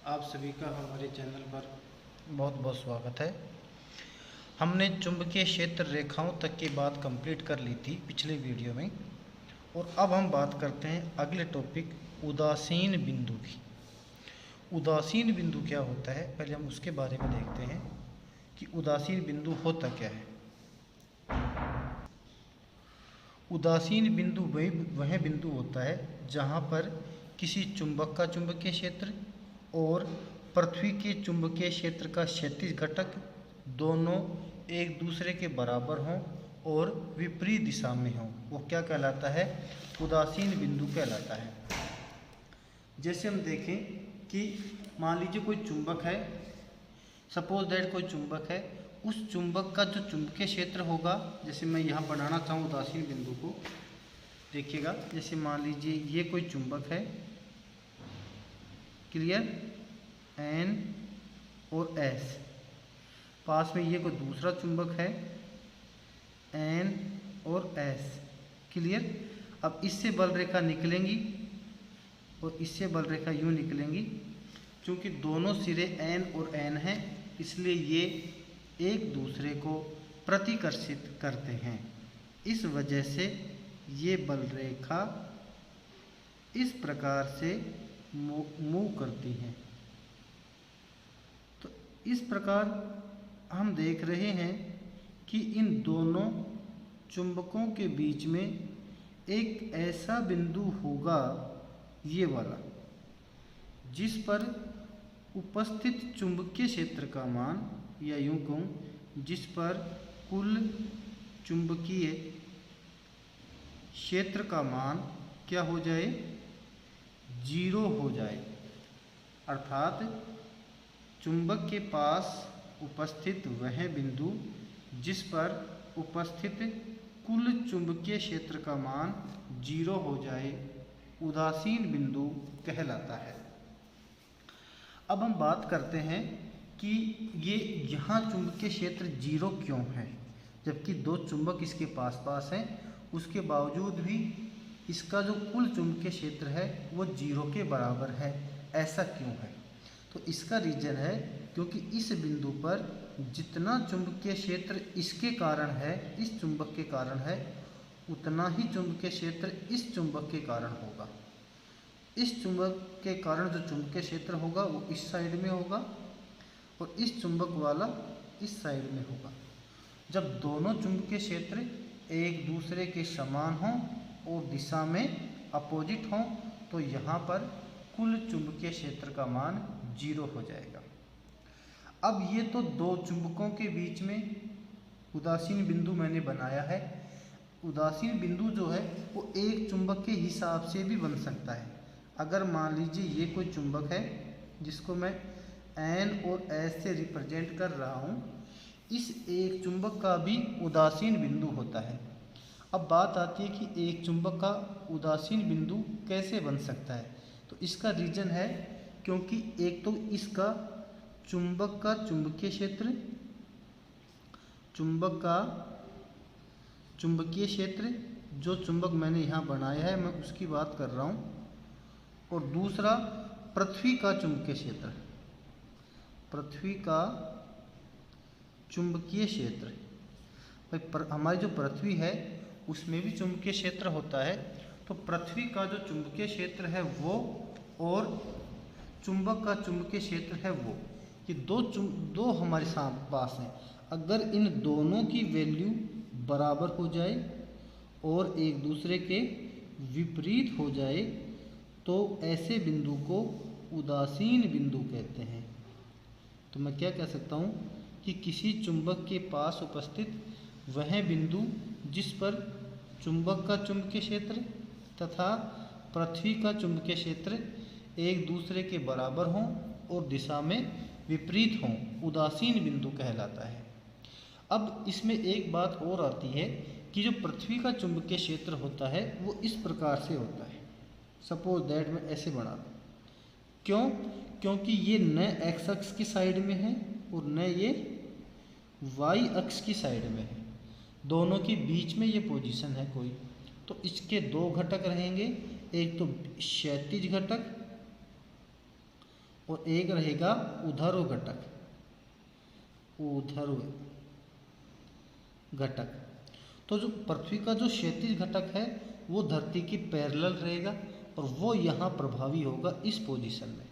आप सभी का हमारे चैनल पर बहुत बहुत स्वागत है। हमने चुंबकीय क्षेत्र रेखाओं तक की बात कंप्लीट कर ली थी पिछले वीडियो में, और अब हम बात करते हैं अगले टॉपिक उदासीन बिंदु की। उदासीन बिंदु क्या होता है, पहले हम उसके बारे में देखते हैं कि उदासीन बिंदु होता क्या है। उदासीन बिंदु वह बिंदु होता है जहाँ पर किसी चुंबक का चुंबकीय क्षेत्र और पृथ्वी के चुंबकीय क्षेत्र का क्षैतिज घटक दोनों एक दूसरे के बराबर हों और विपरीत दिशा में हों, वो क्या कहलाता है? उदासीन बिंदु कहलाता है। जैसे हम देखें कि मान लीजिए कोई चुंबक है, सपोज दैट कोई चुंबक है, उस चुंबक का जो चुंबकीय क्षेत्र होगा, जैसे मैं यहाँ बनाना चाहूँ उदासीन बिंदु को, देखिएगा। जैसे मान लीजिए ये कोई चुंबक है, क्लियर, एन और एस, पास में ये कोई दूसरा चुंबक है, एन और एस, क्लियर। अब इससे बल रेखा निकलेंगी और इससे बल रेखा यूँ निकलेंगी। क्योंकि दोनों सिरे एन और एन हैं, इसलिए ये एक दूसरे को प्रतिकर्षित करते हैं। इस वजह से ये बल रेखा इस प्रकार से मूव करती हैं। तो इस प्रकार हम देख रहे हैं कि इन दोनों चुंबकों के बीच में एक ऐसा बिंदु होगा, ये वाला, जिस पर उपस्थित चुंबकीय क्षेत्र का मान, या यूँ कहूँ जिस पर कुल चुंबकीय क्षेत्र का मान क्या हो जाए? 0 हो जाए। अर्थात चुंबक के पास उपस्थित वह बिंदु जिस पर उपस्थित कुल चुंबकीय क्षेत्र का मान 0 हो जाए, उदासीन बिंदु कहलाता है। अब हम बात करते हैं कि ये यहाँ चुंबकीय क्षेत्र 0 क्यों है, जबकि दो चुंबक इसके पास पास हैं, उसके बावजूद भी इसका जो कुल चुंबकीय क्षेत्र है वो 0 के बराबर है। ऐसा क्यों है? तो इसका रीज़न है क्योंकि इस बिंदु पर जितना चुंबकीय क्षेत्र इसके कारण है, इस चुंबक के कारण है, उतना ही चुंबकीय क्षेत्र इस चुंबक के कारण होगा। इस चुंबक के कारण जो चुंबकीय क्षेत्र होगा वो इस साइड में होगा और इस चुंबक वाला इस साइड में होगा। जब दोनों चुंबकीय क्षेत्र एक दूसरे के समान हों और दिशा में अपोजिट हों, तो यहाँ पर कुल चुंबकीय क्षेत्र का मान 0 हो जाएगा। अब ये तो दो चुंबकों के बीच में उदासीन बिंदु मैंने बनाया है। उदासीन बिंदु जो है वो एक चुंबक के हिसाब से भी बन सकता है। अगर मान लीजिए ये कोई चुंबक है जिसको मैं एन और एस से रिप्रेजेंट कर रहा हूँ, इस एक चुंबक का भी उदासीन बिंदु होता है। अब बात आती है कि एक चुंबक का उदासीन बिंदु कैसे बन सकता है। तो इसका रीज़न है क्योंकि एक तो इसका चुंबक का चुंबकीय क्षेत्र, चुंबक का चुंबकीय क्षेत्र, जो चुंबक मैंने यहाँ बनाया है मैं उसकी बात कर रहा हूँ, और दूसरा पृथ्वी का चुंबकीय क्षेत्र, पृथ्वी का चुंबकीय क्षेत्र। भाई हमारी जो पृथ्वी है उसमें भी चुंबकीय क्षेत्र होता है, तो पृथ्वी का जो चुंबकीय क्षेत्र है वो और चुंबक का चुंबकीय क्षेत्र है वो, ये दो हमारे पास हैं। अगर इन दोनों की वैल्यू बराबर हो जाए और एक दूसरे के विपरीत हो जाए, तो ऐसे बिंदु को उदासीन बिंदु कहते हैं। तो मैं क्या कह सकता हूँ कि किसी चुंबक के पास उपस्थित वह बिंदु जिस पर चुंबक का चुंबकीय क्षेत्र तथा पृथ्वी का चुंबकीय क्षेत्र एक दूसरे के बराबर हों और दिशा में विपरीत हों, उदासीन बिंदु कहलाता है। अब इसमें एक बात और आती है कि जो पृथ्वी का चुंबकीय क्षेत्र होता है वो इस प्रकार से होता है। सपोज दैट मैं ऐसे बना दूँ, क्यों? क्योंकि ये न एक्स अक्ष की साइड में है और न ये वाई अक्ष की साइड में है, दोनों के बीच में ये पोजीशन है कोई। तो इसके दो घटक रहेंगे, एक तो क्षैतिज घटक और एक रहेगा ऊर्ध्व घटक, ऊर्ध्व घटक। तो जो पृथ्वी का जो क्षैतिज घटक है वो धरती के पैरेलल रहेगा और वो यहाँ प्रभावी होगा इस पोजीशन में।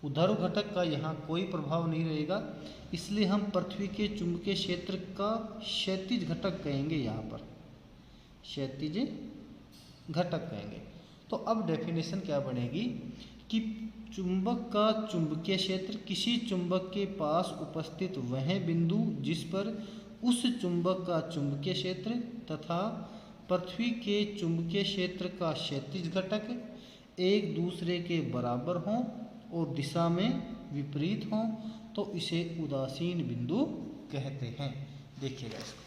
ऊर्ध्व घटक का यहाँ कोई प्रभाव नहीं रहेगा, इसलिए हम पृथ्वी के चुंबकीय क्षेत्र का क्षैतिज घटक कहेंगे, यहाँ पर क्षैतिज घटक कहेंगे। तो अब डेफिनेशन क्या बनेगी कि चुंबक का चुंबकीय क्षेत्र किसी चुंबक के पास उपस्थित वह बिंदु जिस पर उस चुंबक का चुंबकीय क्षेत्र तथा पृथ्वी के चुंबकीय क्षेत्र का क्षैतिज घटक एक दूसरे के बराबर हों और दिशा में विपरीत हों तो इसे उदासीन बिंदु कहते हैं। देखिएगा इसको,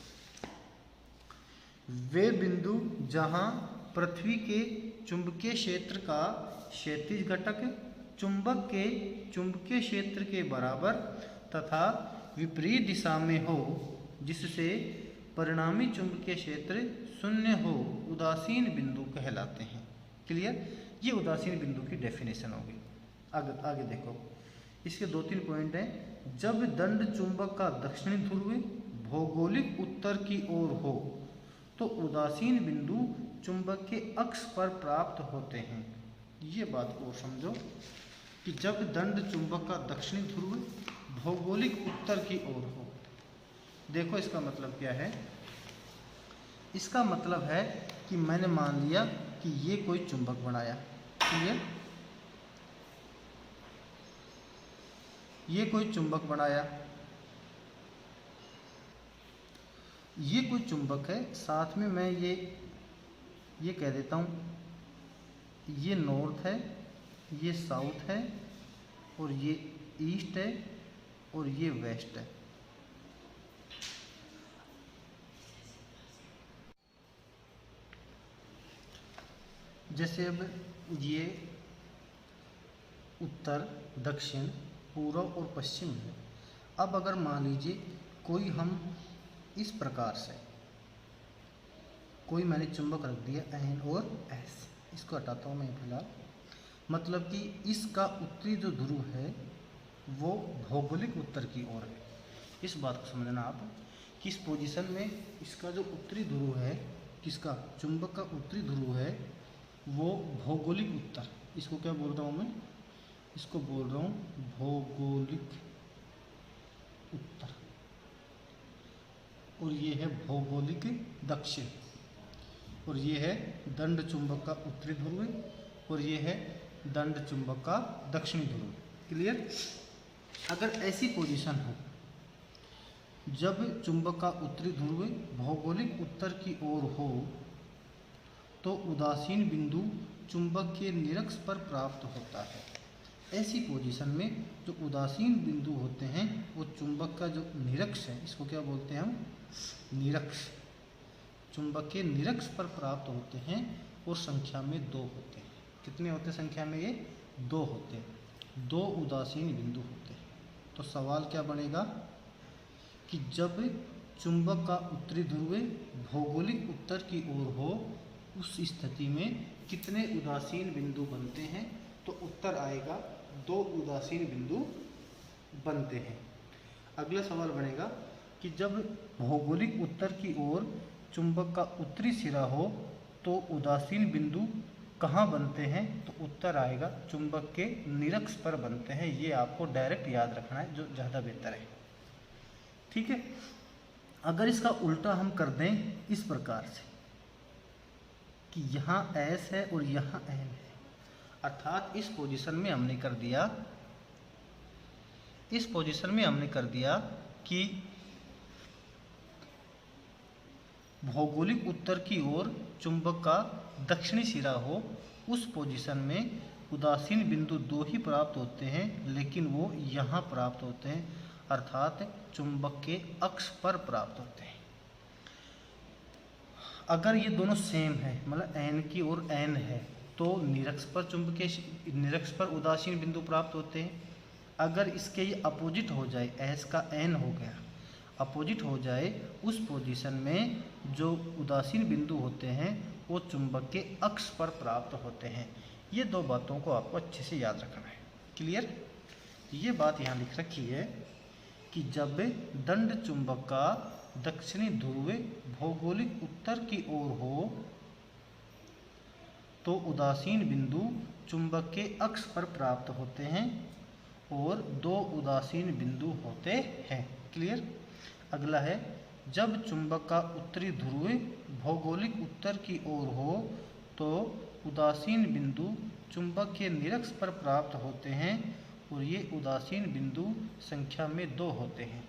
वे बिंदु जहां पृथ्वी के चुंबकीय क्षेत्र का क्षैतिज घटक चुंबक के चुंबकीय क्षेत्र के बराबर तथा विपरीत दिशा में हो, जिससे परिणामी चुंबकीय क्षेत्र शून्य हो, उदासीन बिंदु कहलाते हैं। क्लियर? ये उदासीन बिंदु की डेफिनेशन होगी। आगे देखो, इसके 2-3 पॉइंट हैं। जब दंड चुंबक का दक्षिणी ध्रुव भौगोलिक उत्तर की ओर हो तो उदासीन बिंदु चुंबक के अक्ष पर प्राप्त होते हैं। ये बात को समझो कि जब दंड चुंबक का दक्षिणी ध्रुव भौगोलिक उत्तर की ओर हो, देखो इसका मतलब क्या है। इसका मतलब है कि मैंने मान लिया कि ये कोई चुंबक बनाया, क्लियर? ये कोई चुंबक बनाया, ये कोई चुंबक है, साथ में मैं ये कह देता हूँ, ये नॉर्थ है, ये साउथ है और ये ईस्ट है और ये वेस्ट है। जैसे अब ये उत्तर, दक्षिण, पूर्व और पश्चिम है। अब अगर मान लीजिए कोई हम इस प्रकार से कोई मैंने चुंबक रख दिया N और S, इसको हटाता हूँ मैं फिलहाल। मतलब कि इसका उत्तरी जो ध्रुव है वो भौगोलिक उत्तर की ओर है। इस बात को समझना आप कि इस पोजीशन में इसका जो उत्तरी ध्रुव है, किसका, चुंबक का उत्तरी ध्रुव है वो भौगोलिक उत्तर, इसको क्या बोल रहा हूँ मैं, इसको बोल रहा हूँ भौगोलिक उत्तर, और ये है भौगोलिक दक्षिण, और ये है दंड चुंबक का उत्तरी ध्रुव और ये है दंड चुंबक का दक्षिणी ध्रुव। क्लियर? अगर ऐसी पोजीशन हो जब चुंबक का उत्तरी ध्रुव भौगोलिक उत्तर की ओर हो तो उदासीन बिंदु चुंबक के निरक्ष पर प्राप्त होता है। ऐसी पोजीशन में जो उदासीन बिंदु होते हैं वो चुंबक का जो निरक्ष है, इसको क्या बोलते हैं हम, निरक्ष, चुंबक के निरक्ष पर प्राप्त होते हैं और संख्या में 2 होते हैं। कितने होते हैं संख्या में? ये 2 होते हैं, 2 उदासीन बिंदु होते हैं। तो सवाल क्या बनेगा कि जब चुंबक का उत्तरी ध्रुव भौगोलिक उत्तर की ओर हो उस स्थिति में कितने उदासीन बिंदु बनते हैं? तो उत्तर आएगा 2 उदासीन बिंदु बनते हैं। अगला सवाल बनेगा कि जब भौगोलिक उत्तर की ओर चुंबक का उत्तरी सिरा हो तो उदासीन बिंदु कहाँ बनते हैं? तो उत्तर आएगा चुंबक के निरक्ष पर बनते हैं। ये आपको डायरेक्ट याद रखना है, जो ज़्यादा बेहतर है। ठीक है? अगर इसका उल्टा हम कर दें इस प्रकार से कि यहाँ S है और यहाँ N है, अर्थात इस पोजीशन में हमने कर दिया, इस पोजीशन में हमने कर दिया कि भौगोलिक उत्तर की ओर चुंबक का दक्षिणी सिरा हो, उस पोजीशन में उदासीन बिंदु 2 ही प्राप्त होते हैं, लेकिन वो यहाँ प्राप्त होते हैं, अर्थात चुंबक के अक्ष पर प्राप्त होते हैं। अगर ये दोनों सेम है, मतलब N की ओर N है, तो निरक्ष पर चुंबकीय निरक्ष पर उदासीन बिंदु प्राप्त होते हैं। अगर इसके ये अपोजिट हो जाए, S का N हो गया, अपोजिट हो जाए, उस पोजीशन में जो उदासीन बिंदु होते हैं वो चुंबक के अक्ष पर प्राप्त होते हैं। ये 2 बातों को आपको अच्छे से याद रखना है। क्लियर? ये बात यहाँ लिख रखी है कि जब दंड चुंबक का दक्षिणी ध्रुव भौगोलिक उत्तर की ओर हो तो उदासीन बिंदु चुंबक के अक्ष पर प्राप्त होते हैं और 2 उदासीन बिंदु होते हैं। क्लियर। अगला है, जब चुंबक का उत्तरी ध्रुव भौगोलिक उत्तर की ओर हो तो उदासीन बिंदु चुंबक के निरक्ष पर प्राप्त होते हैं और ये उदासीन बिंदु संख्या में 2 होते हैं।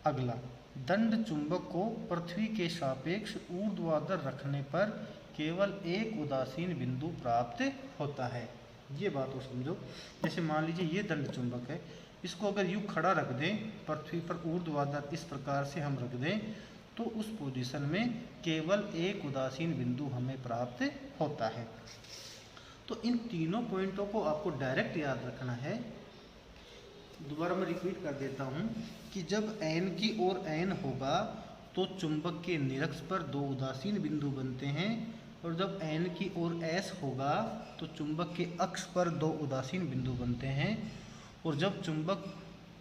अगला, दंड चुंबक को पृथ्वी के सापेक्ष ऊर्ध्वाधर रखने पर केवल एक उदासीन बिंदु प्राप्त होता है। ये बात को समझो। जैसे मान लीजिए ये दंड चुंबक है, इसको अगर यूँ खड़ा रख दें पृथ्वी पर ऊर्ध्वाधर इस प्रकार से हम रख दें तो उस पोजीशन में केवल एक उदासीन बिंदु हमें प्राप्त होता है। तो इन तीनों पॉइंटों को आपको डायरेक्ट याद रखना है। दोबारा मैं रिपीट कर देता हूँ कि जब n की ओर n होगा तो चुंबक के निरक्ष पर 2 उदासीन बिंदु बनते हैं और जब n की ओर s होगा तो चुंबक के अक्ष पर 2 उदासीन बिंदु बनते हैं और जब चुंबक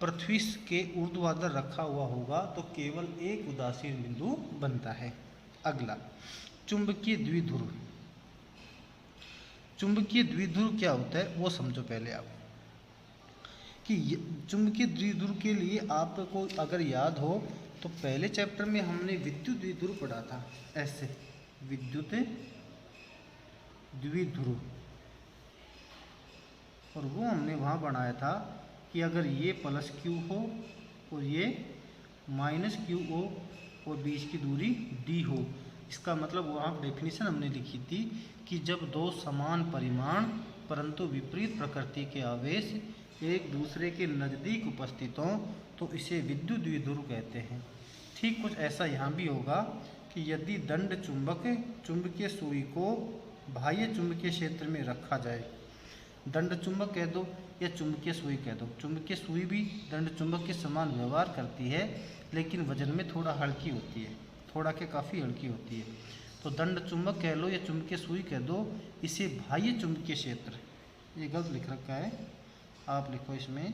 पृथ्वी के ऊर्ध्वाधर रखा हुआ होगा तो केवल एक उदासीन बिंदु बनता है। अगला, चुंबकीय द्विध्रुव। चुंबकीय द्विध्रुव क्या होता है वो समझो पहले आप कि चुंबकीय द्विध्रुव के लिए आपको अगर याद हो तो पहले चैप्टर में हमने विद्युत द्विध्रुव पढ़ा था। ऐसे विद्युत द्विध्रुव, और वो हमने वहाँ बनाया था कि अगर ये प्लस क्यू हो और ये माइनस क्यू हो और बीच की दूरी डी हो, इसका मतलब वहाँ डेफिनेशन हमने लिखी थी कि जब 2 समान परिमाण परंतु विपरीत प्रकृति के आवेश एक दूसरे के नज़दीक उपस्थित हों तो इसे विद्युत द्विध्रुव कहते हैं। ठीक कुछ ऐसा यहाँ भी होगा कि यदि दंड चुंबक चुंबकीय सुई को बाह्य चुंबकीय क्षेत्र में रखा जाए, दंड चुंबक कह दो या चुंबकीय सुई कह दो, चुंबकीय सुई भी दंड चुंबक के समान व्यवहार करती है लेकिन वजन में थोड़ा हल्की होती है, थोड़ा के काफ़ी हल्की होती है। तो दंड चुंबक कह लो या चुंबकीय सुई कह दो, इसे बाह्य चुंबकीय क्षेत्र, ये गलत लिख रखा है, आप लिखो इसमें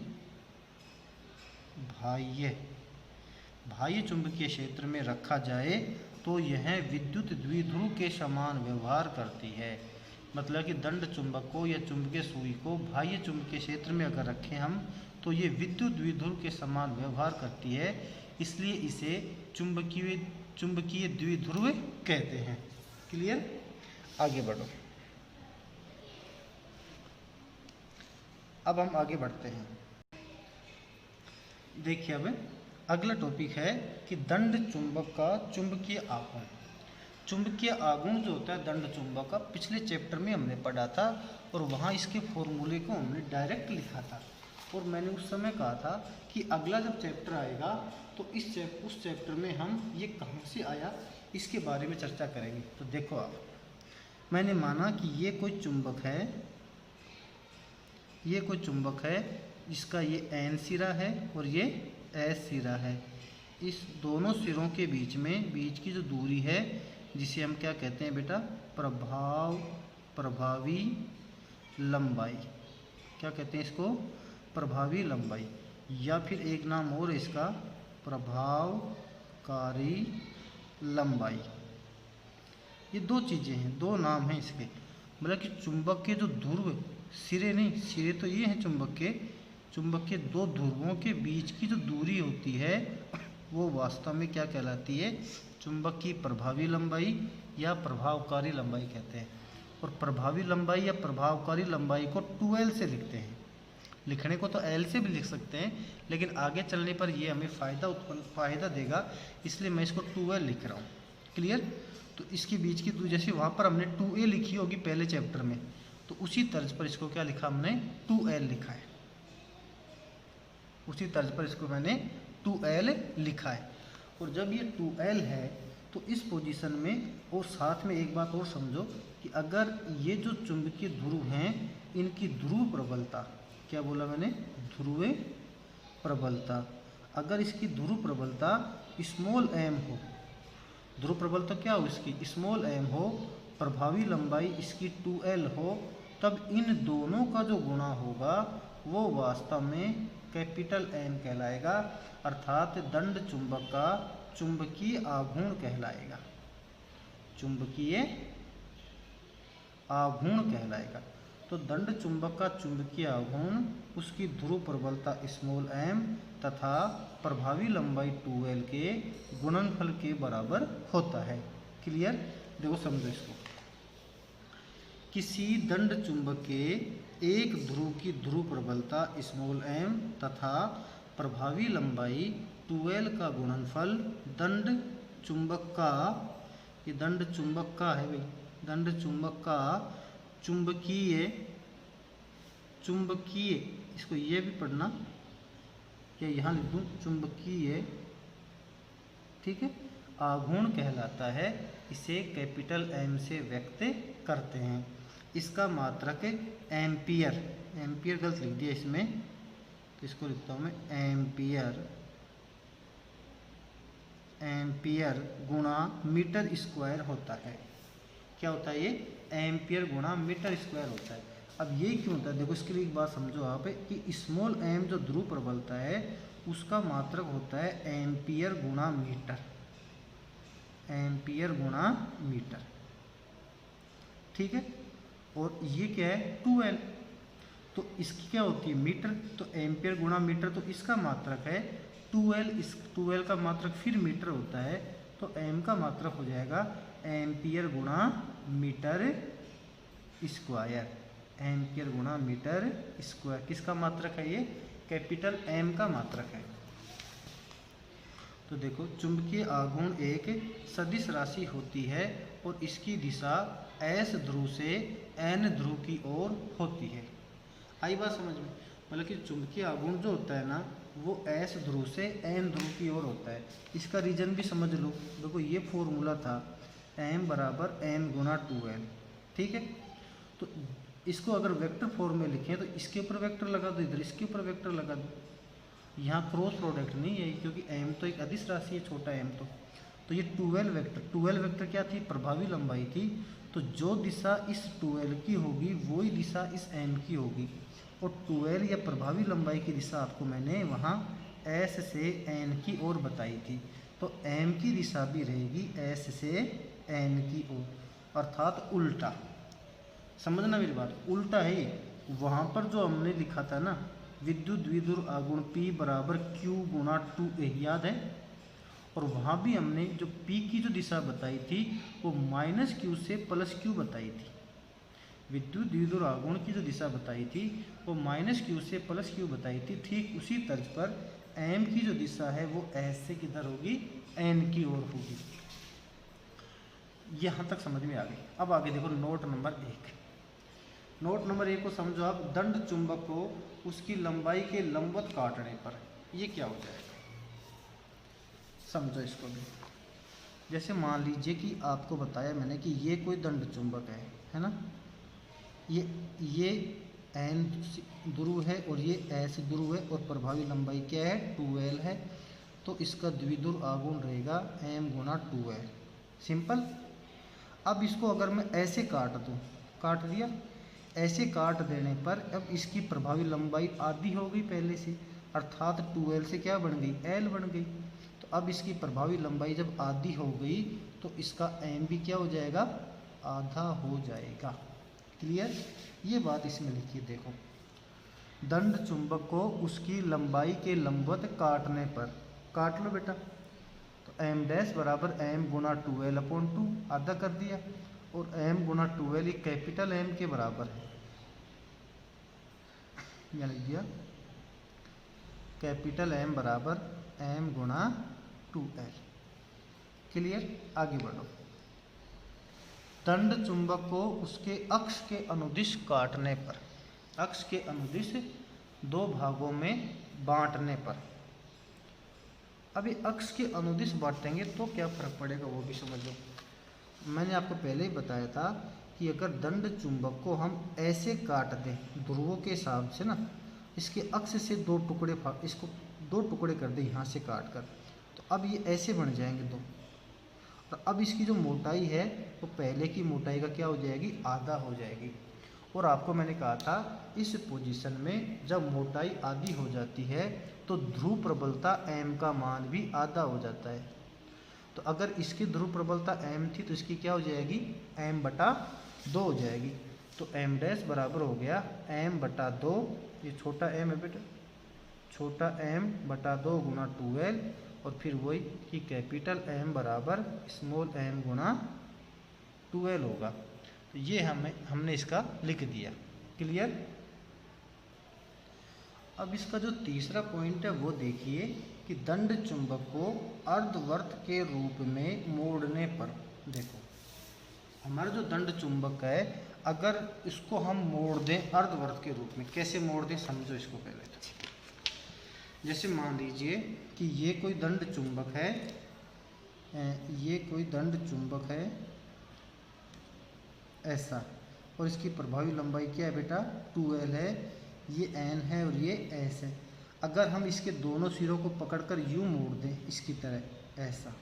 बाह्य चुंबकीय क्षेत्र में रखा जाए तो यह विद्युत द्विध्रुव के समान व्यवहार करती है। मतलब कि दंड चुंबक को या चुंबकीय सुई को बाह्य चुंबकीय क्षेत्र में अगर रखें हम तो ये विद्युत द्विध्रुव के समान व्यवहार करती है, इसलिए इसे चुंबकीय द्विध्रुव कहते हैं। क्लियर। आगे बढ़ो। अब हम आगे बढ़ते हैं। देखिए अब अगला टॉपिक है कि दंड चुंबक का चुंबकीय आघूर्ण। चुंबकीय आघूर्ण जो होता है दंड चुंबक का, पिछले चैप्टर में हमने पढ़ा था और वहाँ इसके फॉर्मूले को हमने डायरेक्ट लिखा था और मैंने उस समय कहा था कि अगला जब चैप्टर आएगा तो उस चैप्टर में हम ये कहाँ से आया इसके बारे में चर्चा करेंगे। तो देखो आप, मैंने माना कि ये कोई चुंबक है, इसका ये N सिरा है और ये S सिरा है। इस दोनों सिरों के बीच की जो दूरी है जिसे हम क्या कहते हैं बेटा, प्रभावी लंबाई। क्या कहते हैं इसको, प्रभावी लंबाई, या फिर एक नाम और इसका प्रभावकारी लंबाई। ये 2 चीज़ें हैं, 2 नाम हैं इसके। मतलब कि चुंबक के जो ध्रुव, सिरे नहीं, सिरे तो ये हैं चुंबक के 2 ध्रुवों के बीच की जो दूरी होती है वो वास्तव में क्या कहलाती है, चुंबक की प्रभावी लंबाई या प्रभावकारी लंबाई कहते हैं। और प्रभावी लंबाई या प्रभावकारी लंबाई को 2L से लिखते हैं। लिखने को तो L से भी लिख सकते हैं लेकिन आगे चलने पर ये हमें फ़ायदा देगा, इसलिए मैं इसको 2L लिख रहा हूँ। क्लियर। तो इसके बीच की दूरी, जैसे वहाँ पर हमने 2A लिखी होगी पहले चैप्टर में, तो उसी तर्ज पर इसको क्या लिखा हमने, 2L लिखा है। उसी तर्ज पर इसको मैंने 2L लिखा है। और जब ये 2L है तो इस पोजीशन में, और साथ में एक बात और समझो कि अगर ये जो चुंबकीय ध्रुव हैं इनकी ध्रुव प्रबलता, क्या बोला मैंने, ध्रुव प्रबलता, अगर इसकी ध्रुव प्रबलता स्मॉल m हो, ध्रुव प्रबलता क्या हो इसकी, स्मॉल m हो, प्रभावी लंबाई इसकी 2L हो, तब इन दोनों का जो गुणा होगा वो वास्तव में कैपिटल M कहलाएगा, अर्थात दंड चुंबक का चुंबकीय आघूर्ण कहलाएगा, चुंबकीय आघूर्ण कहलाएगा। तो दंड चुंबक का चुंबकीय आघूर्ण उसकी ध्रुव प्रबलता स्मॉल m तथा प्रभावी लंबाई 2l के गुणनफल के बराबर होता है। क्लियर? देखो समझो इसको। किसी दंड चुंबक के एक ध्रुव की ध्रुव प्रबलता स्मॉल m तथा प्रभावी लंबाई 2l का गुणनफल दंड चुंबक का, ये दंड चुंबक का है भाई, दंड चुंबक का चुंबकीय, इसको ये भी पढ़ना, या यहाँ लिख दूँ चुंबकीय, ठीक है, आघूर्ण कहलाता है। इसे कैपिटल M से व्यक्त करते हैं। इसका मात्रक एम्पियर, एम्पियर गलत लिख दिया इसमें, तो इसको लिखता हूँ मैं एम्पियर, एम्पियर गुणा मीटर स्क्वायर होता है। क्या होता है ये? एम्पियर गुणा मीटर स्क्वायर होता है। अब ये क्यों होता है? देखो इसके लिए एक बात समझो आप कि स्मॉल m जो ध्रुव प्रबलता है उसका मात्रक होता है एम्पियर गुणा मीटर, एम्पियर गुणा मीटर, ठीक है। और ये क्या है? 2l, तो इसकी क्या होती है? मीटर, तो एम्पियर गुणा मीटर, तो इसका मात्रक है 2l, इस 2l का मात्रक फिर मीटर होता है, तो m का मात्रक हो जाएगा एम्पियर गुणा मीटर स्क्वायर, एम्पियर गुणा मीटर स्क्वायर। किसका मात्रक है ये? कैपिटल M का मात्रक है। तो देखो चुंबकीय आघूर्ण एक सदिश राशि होती है और इसकी दिशा S ध्रुव से N ध्रुव की ओर होती है। आई बात समझ में? मतलब कि चुंबकीय आघूर्ण जो होता है ना वो S ध्रुव से N ध्रुव की ओर होता है। इसका रीजन भी समझ लो। देखो ये फॉर्मूला था M बराबर M गुणा 2l, ठीक है। तो इसको अगर वेक्टर फॉर्म में लिखें तो इसके ऊपर वेक्टर लगा दो, इधर इसके ऊपर वेक्टर लगा दो। यहाँ क्रॉस प्रोडक्ट नहीं है क्योंकि m तो एक अदिश राशि है, छोटा m तो ये 2l वेक्टर, 2l वेक्टर क्या थी? प्रभावी लंबाई थी। तो जो दिशा इस 2l की होगी वही दिशा इस m की होगी, और 2l या प्रभावी लंबाई की दिशा आपको मैंने वहाँ s से n की ओर बताई थी। तो m की दिशा भी रहेगी s से n की ओर, अर्थात उल्टा। समझना मेरी बात, उल्टा है। वहाँ पर जो हमने लिखा था ना विद्युत द्विध्रुव आघूर्ण P बराबर Q गुणा 2A, याद है? और वहाँ भी हमने जो P की जो दिशा बताई थी वो -Q से +Q बताई थी। विद्युत द्विध्रुव आघूर्ण की जो दिशा बताई थी वो -Q से +Q बताई थी। ठीक उसी तर्ज पर M की जो दिशा है वो S से किधर होगी? N की ओर होगी। यहाँ तक समझ में आ गई। अब आगे देखो नोट नंबर 1। नोट नंबर 1 को समझो आप। दंड चुंबक को उसकी लंबाई के लंबवत काटने पर ये क्या हो जाएगा? समझो इसको भी। जैसे मान लीजिए कि आपको बताया मैंने कि ये कोई दंड चुंबक है ना, ये N ध्रुव है और ये S ध्रुव है और प्रभावी लंबाई क्या है? 2l है। तो इसका द्विध्रुव आघूर्ण रहेगा m गुणा 2l। सिंपल। अब इसको अगर मैं ऐसे काट दूँ, काट दिया, ऐसे काट देने पर अब इसकी प्रभावी लंबाई आधी हो गई पहले से, अर्थात 2l से क्या बन गई? l बन गई। तो अब इसकी प्रभावी लंबाई जब आधी हो गई तो इसका m भी क्या हो जाएगा? आधा हो जाएगा। क्लियर? ये बात इसमें लिखिए। देखो दंड चुंबक को उसकी लंबाई के लंबवत काटने पर, काट लो बेटा, तो m डैश बराबर m गुणा 2l/2 आधा कर दिया, और m गुणा 2l ये कैपिटल M के बराबर है, यह लिख दिया कैपिटल M बराबर m गुणा 2l। क्लियर? आगे बढ़ो। दंड चुंबक को उसके अक्ष के अनुदिश काटने पर, अक्ष के अनुदिश दो भागों में बांटने पर। अब ये अक्ष के अनुदिश बांटेंगे तो क्या फर्क पड़ेगा वो भी समझ लो। मैंने आपको पहले ही बताया था कि अगर दंड चुंबक को हम ऐसे काट दें ध्रुवों के हिसाब से ना, इसके अक्ष से दो टुकड़े, इसको दो टुकड़े कर दें यहाँ से काट कर, तो अब ये ऐसे बन जाएंगे दो। तो अब इसकी जो मोटाई है वो पहले की मोटाई का क्या हो जाएगी? आधा हो जाएगी। और आपको मैंने कहा था इस पोजीशन में जब मोटाई आधी हो जाती है तो ध्रुव प्रबलता m का मान भी आधा हो जाता है। तो अगर इसकी ध्रुव प्रबलता m थी तो इसकी क्या हो जाएगी, m/2 हो जाएगी। तो m डैश बराबर हो गया m/2, ये छोटा m है बेटा, छोटा m/2 गुणा 2l, और फिर वही कि कैपिटल M बराबर स्मॉल m गुणा 2l होगा। तो ये हमने इसका लिख दिया। क्लियर। अब इसका जो तीसरा पॉइंट है वो देखिए कि दंड चुंबक को अर्धवर्त के रूप में मोड़ने पर, देखो हमारा जो दंड चुंबक है अगर इसको हम मोड़ दें अर्धवर्त के रूप में, कैसे मोड़ दें समझो इसको पहले। तो जैसे मान लीजिए कि ये कोई दंड चुंबक है, ये कोई दंड चुंबक है ऐसा, और इसकी प्रभावी लंबाई क्या है बेटा, 2l है, ये n है और ये s है। अगर हम इसके दोनों सिरों को पकड़कर यूं मोड़ दें इसकी तरह, ऐसा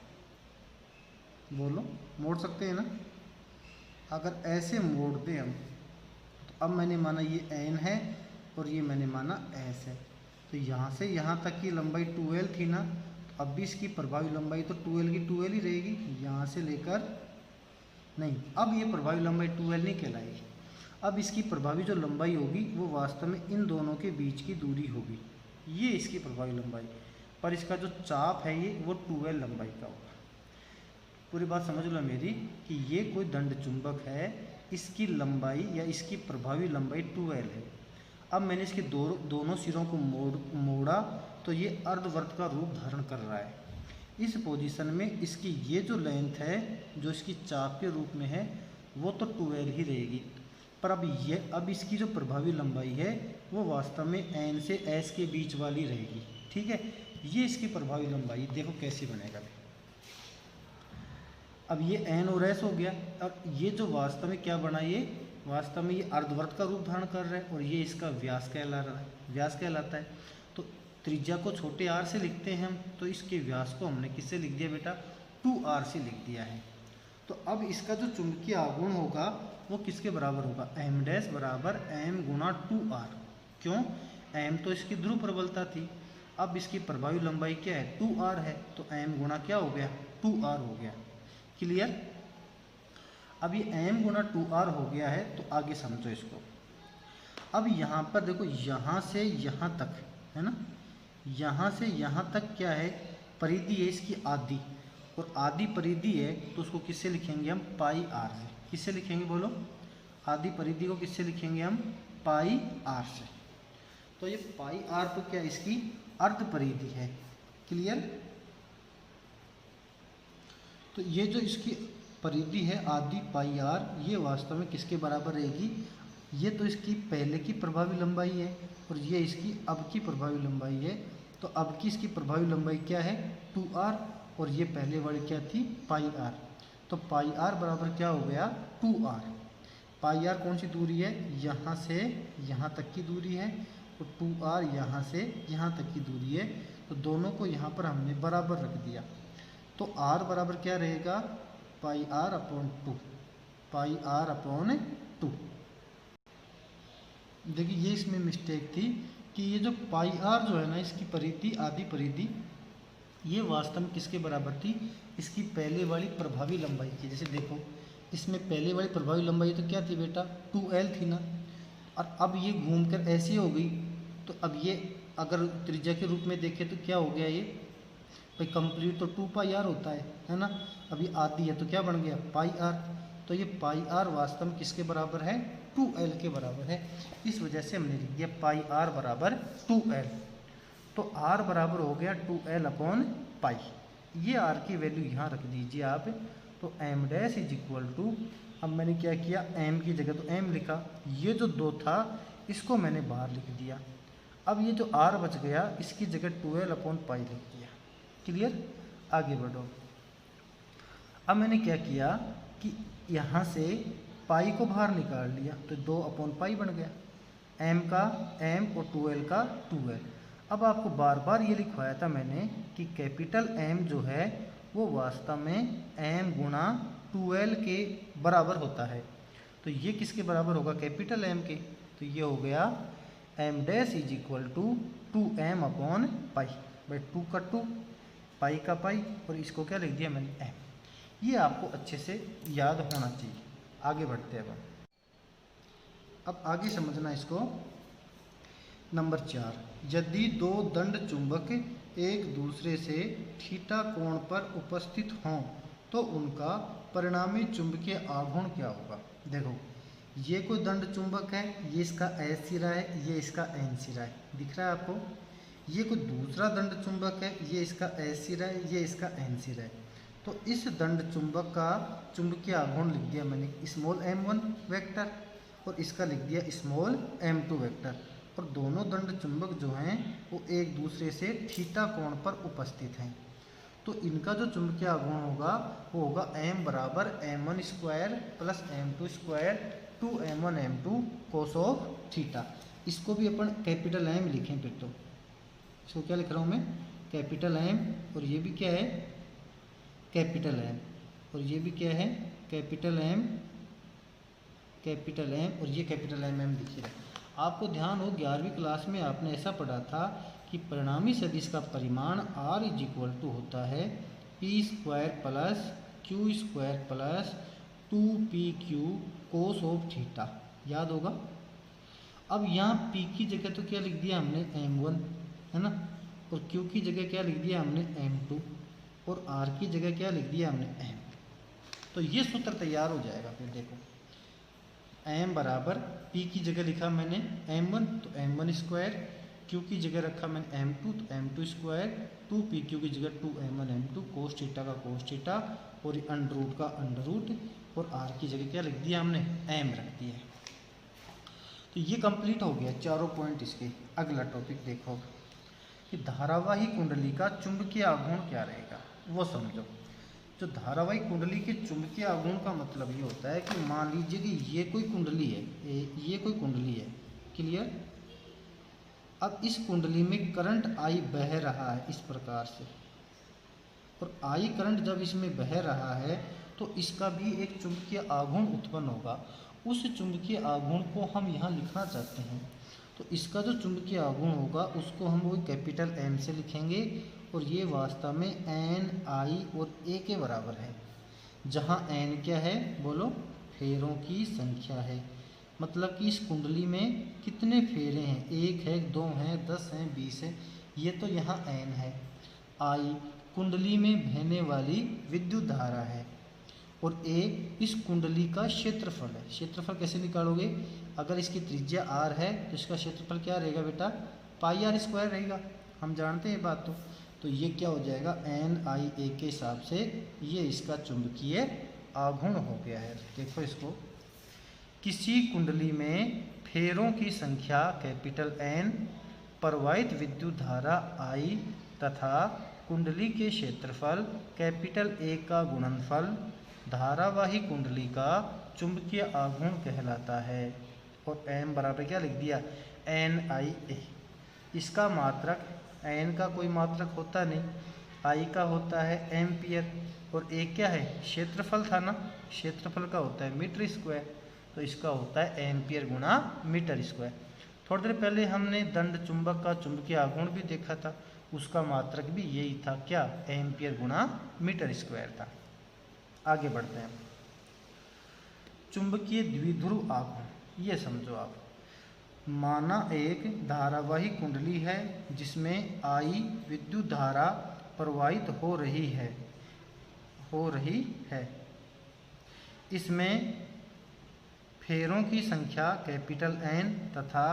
बोलो, मोड़ सकते हैं ना। अगर ऐसे मोड़ दें हम, तो अब मैंने माना ये n है और ये मैंने माना s है, तो यहाँ से यहाँ तक की लंबाई 2l थी ना, तो अब भी इसकी प्रभावी लंबाई तो 2l की 2l ही रहेगी, यहाँ से लेकर नहीं, अब ये प्रभावी लंबाई 2l नहीं कहलाएगी। अब इसकी प्रभावी जो लंबाई होगी वो वास्तव में इन दोनों के बीच की दूरी होगी, ये इसकी प्रभावी लंबाई, पर इसका जो चाप है ये वो 2l लंबाई का होगा। पूरी बात समझ लो मेरी कि ये कोई दंड चुंबक है, इसकी लंबाई या इसकी प्रभावी लंबाई 2l है। अब मैंने इसके दोनों सिरों को मोड़ा तो ये अर्धवर्त का रूप धारण कर रहा है। इस पोजीशन में इसकी ये जो लेंथ है जो इसकी चाप के रूप में है वो तो 2l ही रहेगी, पर अब इसकी जो प्रभावी लंबाई है वो वास्तव में n से s के बीच वाली रहेगी। ठीक है, ये इसकी प्रभावी लंबाई, देखो कैसे बनेगा। अब ये n और s हो गया, और ये जो वास्तव में क्या बना, ये वास्तव में ये अर्धवर्त का रूप धारण कर रहा है और ये इसका व्यास कहला रहा है, व्यास कहलाता है। तो त्रिज्या को छोटे r से लिखते हैं हम, तो इसके व्यास को हमने किससे लिख दिया बेटा, 2r से लिख दिया है। तो अब इसका जो चुंबकीय आघूर्ण होगा वो किसके बराबर होगा, m डैश बराबर m गुणा 2r। क्यों, m तो इसकी ध्रुव प्रबलता थी, अब इसकी प्रभावी लंबाई क्या है, 2r है, तो m गुणा क्या हो गया, 2r हो गया। क्लियर। अब ये m गुणा 2r हो गया है, तो आगे समझो इसको। अब यहाँ पर देखो, यहाँ से यहाँ तक है ना, यहाँ से यहाँ तक क्या है, परिधि है इसकी आधी, और आधी परिधि है तो उसको किससे लिखेंगे हम, पाई आर से। किससे लिखेंगे बोलो, आधी परिधि को किससे लिखेंगे हम, पाई आर से। तो ये पाई आर तो क्या इसकी अर्ध परिधि है। क्लियर। तो ये जो इसकी परिधि है आधी पाई आर, ये वास्तव में किसके बराबर रहेगी, ये तो इसकी पहले की प्रभावी लंबाई है और ये इसकी अब की प्रभावी लंबाई है। तो अब की इसकी प्रभावी लंबाई क्या है, 2r, और ये पहले वाली क्या थी, पाई आर। तो पाई आर बराबर क्या हो गया, 2r। पाई आर कौन सी दूरी है, यहाँ से यहाँ तक की दूरी है, और 2r यहाँ से यहाँ तक की दूरी है। तो दोनों को यहाँ पर हमने बराबर रख दिया, तो r बराबर क्या रहेगा, pi R upon 2, pi R upon 2। देखिए ये इसमें मिस्टेक थी कि ये जो पाई आर जो है ना, इसकी परिधि आधी परिधि, ये वास्तव में किसके बराबर थी, इसकी पहले वाली प्रभावी लंबाई की। जैसे देखो इसमें पहले वाली प्रभावी लंबाई तो क्या थी बेटा, 2l थी ना, और अब ये घूमकर ऐसी हो गई। तो अब ये अगर त्रिज्या के रूप में देखें तो क्या हो गया, ये भाई कंप्लीट तो 2 पाई आर होता है ना, अब ये आधी है तो क्या बन गया, पाई आर। तो ये पाई आर वास्तव में किसके बराबर है, 2l के बराबर है। इस वजह से हमने लिख दिया पाई आर बराबर 2l। तो r बराबर हो गया 2l अपॉन पाई। ये r की वैल्यू यहाँ रख दीजिए आप। तो m dash is equal to, अब मैंने क्या किया, m की जगह तो m लिखा, ये जो 2 था इसको मैंने बाहर लिख दिया। अब ये जो r बच गया इसकी जगह 2l अपॉन पाई लिख दिया। क्लियर। आगे बढ़ो। अब मैंने क्या किया कि यहाँ से पाई को बाहर निकाल लिया, तो 2 अपॉन पाई बन गया, m का m और 2l का 2l। अब आपको बार बार ये लिखवाया था मैंने कि कैपिटल M जो है वो वास्तव में m गुणा 2l के बराबर होता है। तो ये किसके बराबर होगा, कैपिटल एम के। तो ये हो गया M dash is equal to 2m upon pi, भाई 2 का 2 पाई का पाई, और इसको क्या लिख दिया मैंने m। ये आपको अच्छे से याद होना चाहिए। आगे बढ़ते हैं अब आगे समझना इसको। नंबर 4, यदि दो दंड चुंबक एक दूसरे से थीटा कोण पर उपस्थित हों तो उनका परिणामी चुंबकीय आघूर्ण क्या होगा। देखो ये कोई दंड चुंबक है, ये इसका एस सिरा है, ये इसका एन सिरा है, दिख रहा है आपको। ये कोई दूसरा दंड चुंबक है, ये इसका एस सिरा है, ये इसका एन सिरा है। तो इस दंड चुंबक का चुंबकीय आघूर्ण लिख दिया मैंने स्मॉल m1 वेक्टर, और इसका लिख दिया स्मॉल m2 वेक्टर। और दोनों दंड चुंबक जो हैं वो एक दूसरे से थीटा कोण पर उपस्थित हैं। तो इनका जो चुंबकीय आघूर्ण होगा वो होगा m बराबर m1 square plus m2 square 2m1 m2 cos of theta. इसको भी अपन कैपिटल M लिखें फिर। तो इसको क्या लिख रहा हूँ मैं, कैपिटल M, और ये भी क्या है कैपिटल M, और ये भी क्या है कैपिटल M, कैपिटल M, और ये कैपिटल M लिखिए। आपको ध्यान हो 11वीं क्लास में आपने ऐसा पढ़ा था कि परिणामी सदिश का परिमाण r इज इक्वल टू होता है p square plus q square plus 2pq cos of theta, याद होगा। अब यहाँ p की जगह तो क्या लिख दिया हमने m1 है ना, और q की जगह क्या लिख दिया हमने m2, और r की जगह क्या लिख दिया हमने m। तो ये सूत्र तैयार हो जाएगा। फिर देखो m बराबर p की जगह लिखा मैंने m1 तो m1 स्क्वायर, q की जगह रखा मैंने m2 तो m2 स्क्वायर, 2pq की जगह 2m1 m2 कोस थीटा का कोस थीटा, और अंडर रूट का अंडर रूट, और r की जगह क्या लिख दिया हमने m रख दिया। तो ये कंप्लीट हो गया चारों पॉइंट इसके। अगला टॉपिक देखो कि धारावाही कुंडली का चुंबकीय आघूर्ण क्या रहेगा, वो समझो। जो धारावाही कुंडली के चुंबकीय आघूर्ण का मतलब ये होता है कि मान लीजिए कि ये कोई कुंडली है, ये कोई कुंडली है, क्लियर। अब इस कुंडली में करंट I बह रहा है इस प्रकार से, और I करंट जब इसमें बह रहा है तो इसका भी एक चुंबकीय आघूर्ण उत्पन्न होगा। उस चुंबकीय आघूर्ण को हम यहाँ लिखना चाहते हैं, तो इसका जो चुंबकीय आघूर्ण होगा उसको हम वो कैपिटल M से लिखेंगे, और ये वास्तव में N I और A के बराबर है, जहाँ N क्या है बोलो, फेरों की संख्या है। मतलब कि इस कुंडली में कितने फेरे हैं, 1 है, 2 हैं, 10 हैं, 20 है, ये तो यहाँ N है। I कुंडली में बहने वाली विद्युत धारा है, और A इस कुंडली का क्षेत्रफल है। क्षेत्रफल कैसे निकालोगे, अगर इसकी त्रिज्या r है तो इसका क्षेत्रफल क्या रहेगा बेटा, पाई r स्क्वायर रहेगा, हम जानते हैं ये बात। तो ये क्या हो जाएगा NIA के हिसाब से ये इसका चुंबकीय आघूर्ण हो गया है। देखो इसको, किसी कुंडली में फेरों की संख्या कैपिटल N, प्रवाहित विद्युत धारा I तथा कुंडली के क्षेत्रफल कैपिटल A का गुणनफल धारावाही कुंडली का चुंबकीय आघूर्ण कहलाता है। और M बराबर क्या लिख दिया NIA। इसका मात्रक N का कोई मात्रक होता नहीं, I का होता है एम्पियर, और A क्या है क्षेत्रफल था ना, क्षेत्रफल का होता है मीटर स्क्वायर, तो इसका होता है एम्पियर गुणा मीटर स्क्वायर। थोड़ी देर पहले हमने दंड चुंबक का चुंबकीय आघूर्ण भी देखा था, उसका मात्रक भी यही था, क्या एम्पियर गुणा मीटर स्क्वायर था। आगे बढ़ते हैं, चुंबकीय द्विध्रुव आघूर्ण, ये समझो आप। माना एक धारावाही कुंडली है जिसमें I विद्युत धारा प्रवाहित हो रही है। इसमें फेरों की संख्या कैपिटल N तथा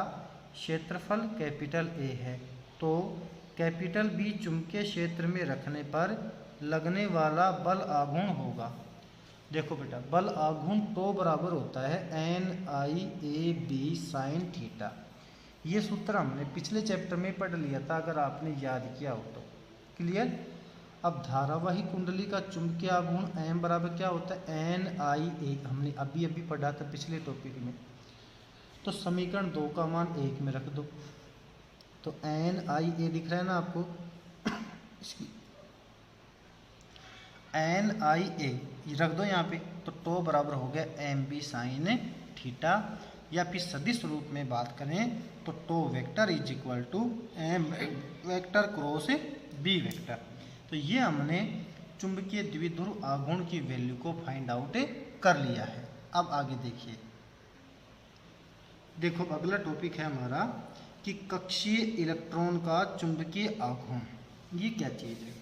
क्षेत्रफल कैपिटल A है। तो कैपिटल B चुंबकीय क्षेत्र में रखने पर लगने वाला बल आघूर्ण होगा। देखो बेटा, बल आघूर्ण तो बराबर होता है NIAB साइन थीटा। ये सूत्र हमने पिछले चैप्टर में पढ़ लिया था, अगर आपने याद किया हो तो, क्लियर। अब धारावाही कुंडली का चुंबकीय आघूर्ण M बराबर क्या होता है NIA, हमने अभी पढ़ा था पिछले टॉपिक में। तो समीकरण 2 का मान 1 में रख दो, तो NIA दिख रहा है ना आपको, इसकी NIA रख दो यहाँ पे, तो बराबर हो गया MB साइन थीटा, या फिर सदिश रूप में बात करें तो tau vector is equal to M vector cross B vector. तो ये हमने चुंबकीय द्विध्रुव आघूर्ण की वैल्यू को फाइंड आउट कर लिया है। अब आगे देखिए, देखो अगला टॉपिक है हमारा कि कक्षीय इलेक्ट्रॉन का चुंबकीय आघूर्ण। ये क्या चीज़ है?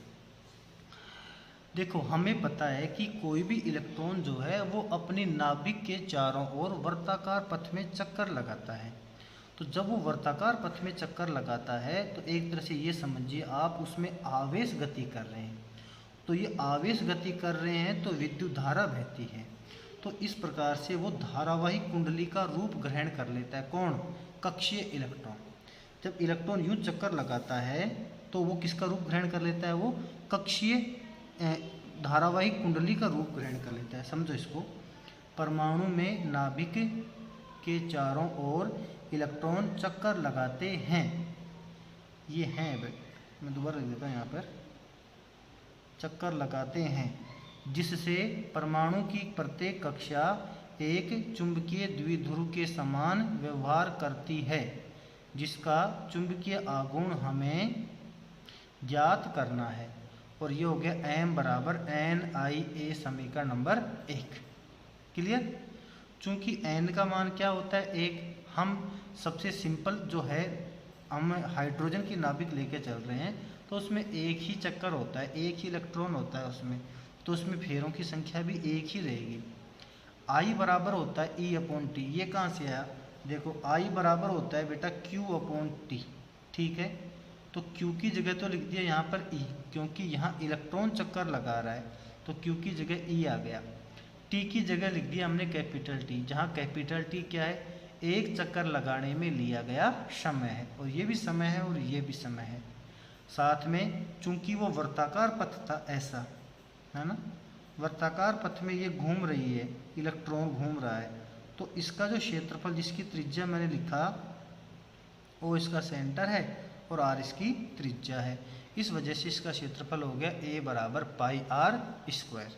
देखो हमें पता है कि कोई भी इलेक्ट्रॉन जो है वो अपनी नाभिक के चारों ओर वर्ताकार पथ में चक्कर लगाता है। तो जब वो वर्ताकार पथ में चक्कर लगाता है तो एक तरह से ये समझिए आप उसमें आवेश गति कर रहे हैं। तो ये आवेश गति कर रहे हैं तो विद्युत धारा बहती है। तो इस प्रकार से वो धारावाही कुंडली का रूप ग्रहण कर लेता है। कौन? कक्षीय इलेक्ट्रॉन। जब इलेक्ट्रॉन यूं चक्कर लगाता है तो वो किसका रूप ग्रहण कर लेता है? वो कक्षीय धारावाही कुंडली का रूप ग्रहण कर लेता है। समझो इसको, परमाणु में नाभिक के चारों ओर इलेक्ट्रॉन चक्कर लगाते हैं। ये हैं, मैं दोबारा लिख देता हूँ यहाँ पर, चक्कर लगाते हैं, जिससे परमाणु की प्रत्येक कक्षा एक चुंबकीय द्विध्रुव के समान व्यवहार करती है, जिसका चुंबकीय आघूर्ण हमें ज्ञात करना है। और ये हो गया m बराबर NIA समीकरण नंबर 1। क्लियर? चूंकि n का मान क्या होता है? 1। हम सबसे सिंपल जो है, हम हाइड्रोजन की नाभिक लेके चल रहे हैं तो उसमें एक ही चक्कर होता है, एक ही इलेक्ट्रॉन होता है उसमें, तो उसमें फेरों की संख्या भी एक ही रहेगी। I बराबर होता है E/T। ये कहाँ से आया? देखो I बराबर होता है बेटा Q/T। ठीक है, तो Q की जगह तो लिख दिया यहाँ पर E, क्योंकि यहाँ इलेक्ट्रॉन चक्कर लगा रहा है तो Q की जगह E आ गया। T की जगह लिख दिया हमने कैपिटल T, जहाँ कैपिटल T क्या है? एक चक्कर लगाने में लिया गया समय है, और ये भी समय है और ये भी समय है। साथ में चूंकि वो वर्ताकार पथ था, ऐसा है ना, वर्ताकार पथ में ये घूम रही है, इलेक्ट्रॉन घूम रहा है, तो इसका जो क्षेत्रफल, जिसकी त्रिज्या मैंने लिखा, वो इसका सेंटर है और r इसकी त्रिज्या है। इस वजह से इसका क्षेत्रफल हो गया a बराबर पाई आर स्क्वायर।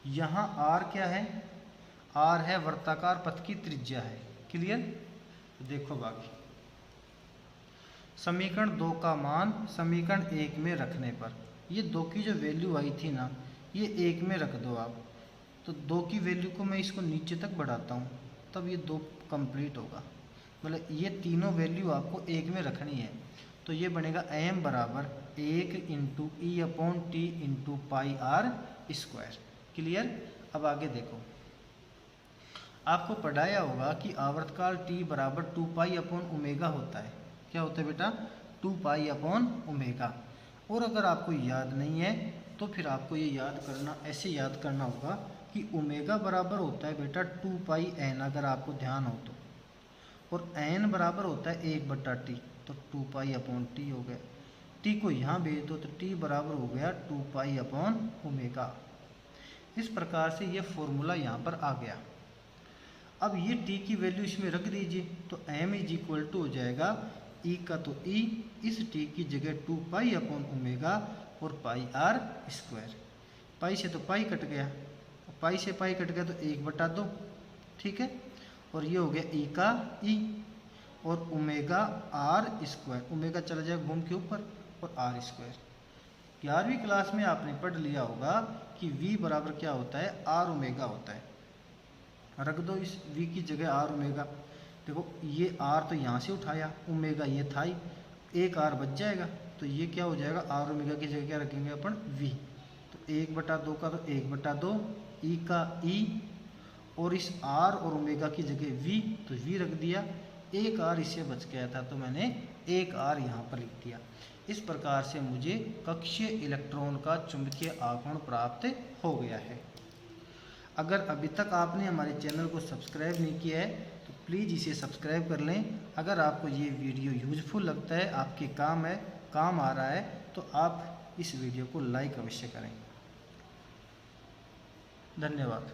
यहाँ r क्या है? r है वर्ताकार पथ की त्रिज्या है। क्लियर? तो देखो बाकी समीकरण 2 का मान समीकरण 1 में रखने पर, ये 2 की जो वैल्यू आई थी ना, ये 1 में रख दो आप। तो 2 की वैल्यू को मैं इसको नीचे तक बढ़ाता हूँ, तब ये 2 कंप्लीट होगा। मतलब ये तीनों वैल्यू आपको 1 में रखनी है। तो ये बनेगा m बराबर 1 into E/T into pi r square. Clear? अब आगे देखो, आपको पढ़ाया होगा कि आवर्तकाल t बराबर 2π/ω होता है। क्या होता है बेटा? 2π/ω। और अगर आपको याद नहीं है तो फिर आपको ये याद करना, ऐसे याद करना होगा कि ओमेगा बराबर होता है बेटा 2πn, अगर आपको ध्यान हो तो, और n बराबर होता है 1/t, तो 2π/t हो गया। t को यहाँ भेज दो तो t बराबर हो गया 2π/ω। इस प्रकार से ये फॉर्मूला यहाँ पर आ गया। अब ये t की वैल्यू इसमें रख दीजिए, तो m इज इक्वल टू हो जाएगा e का तो e, इस t की जगह 2π/ω और पाई आर स्क्वायर। पाई से तो पाई कट गया, पाई से पाई कट गया तो 1/2। ठीक है, और ये हो गया e का e और ओमेगा आर स्क्वायर, ओमेगा चला जाएगा घूम के ऊपर, और आर स्क्वायर। 11वीं क्लास में आपने पढ़ लिया होगा कि v बराबर क्या होता है? आर ओमेगा होता है। रख दो इस v की जगह आर ओमेगा। देखो ये r तो यहाँ से उठाया, ओमेगा ये था ही, एक r बच जाएगा, तो ये क्या हो जाएगा? आर ओमेगा की जगह क्या रखेंगे अपन? v। तो 1/2 का तो 1/2, e का e, और इस r और ओमेगा की जगह v, तो v रख दिया। एक r इससे बच गया था तो मैंने एक r यहाँ पर लिख दिया। इस प्रकार से मुझे कक्षीय इलेक्ट्रॉन का चुंबकीय आघूर्ण प्राप्त हो गया है। अगर अभी तक आपने हमारे चैनल को सब्सक्राइब नहीं किया है तो प्लीज़ इसे सब्सक्राइब कर लें। अगर आपको ये वीडियो यूजफुल लगता है, आपके काम आ रहा है, तो आप इस वीडियो को लाइक अवश्य करें। धन्यवाद।